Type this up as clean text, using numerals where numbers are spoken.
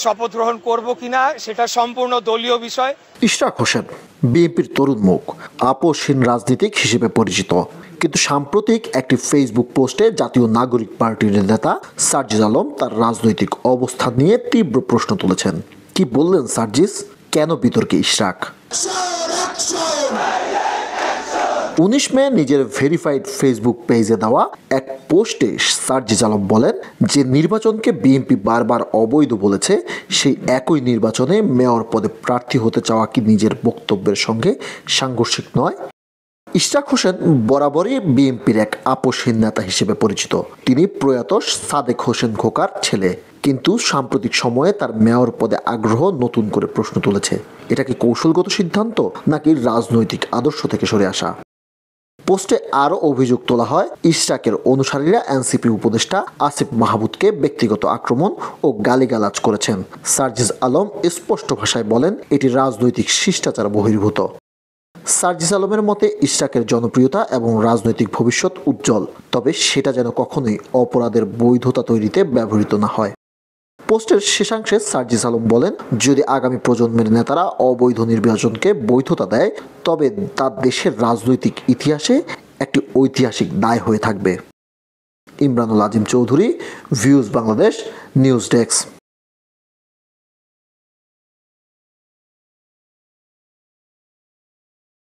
শপথ গ্রহণ করব কিনা সেটা সম্পূর্ণ দলীয় বিষয়। ইশরাক হোসেন বিএনপির তরুণ মুখ, আপোষহীন রাজনীতিক হিসেবে পরিচিত, কিন্তু সাম্প্রতিক একটি ফেসবুক পোস্টে জাতীয় নাগরিক পার্টির নেতা সার্জিস আলম তার রাজনৈতিক অবস্থান নিয়ে তীব্র প্রশ্ন তুলেছেন। কি বললেন সার্জিস? কেন বিতর্কে ইশরাক? 19 মে নিজের ভেরিফাইড ফেসবুক পেজে দেওয়া এক পোস্টে সার্জিস আলম বলেন যে নির্বাচনকে বিএনপি বারবার অবৈধ বলেছে, সেই একই নির্বাচনে মেয়র পদে প্রার্থী হতে চাওয়া কি নিজের বক্তব্যের সঙ্গে সাংঘর্ষিক নয়? ইশরাক হোসেন বরাবরই বিএনপির এক আপোষহীন নেতা হিসেবে পরিচিত। তিনি প্রয়াত সাদেক হোসেন খোকার ছেলে, কিন্তু সাম্প্রতিক সময়ে তার মেয়র পদে আগ্রহ নতুন করে প্রশ্ন তুলেছে। এটা কি কৌশলগত সিদ্ধান্ত নাকি রাজনৈতিক আদর্শ থেকে সরে আসা? পোস্টে আরও অভিযোগ তোলা হয়, ইশরাকের অনুসারীরা এনসিপি উপদেষ্টা আসিফ মাহমুদকে ব্যক্তিগত আক্রমণ ও গালিগালাজ করেছেন। সার্জিস আলম স্পষ্ট ভাষায় বলেন এটি রাজনৈতিক শিষ্টাচার বহির্ভূত। সার্জিস আলমের মতে ইশরাকের জনপ্রিয়তা এবং রাজনৈতিক ভবিষ্যৎ উজ্জ্বল, তবে সেটা যেন কখনোই অপরাধের বৈধতা তৈরিতে ব্যবহৃত না হয়। পোস্টের শেষাংশে সার্জিস আলম বলেন, যদি আগামী প্রজন্মের নেতারা অবৈধ নির্বাচনকে বৈধতা দেয়, তবে তা দেশের রাজনৈতিক ইতিহাসে একটি ঐতিহাসিক দায় হয়ে থাকবে। Imranul Azim Chowdhury, Views Bangladesh, news desk.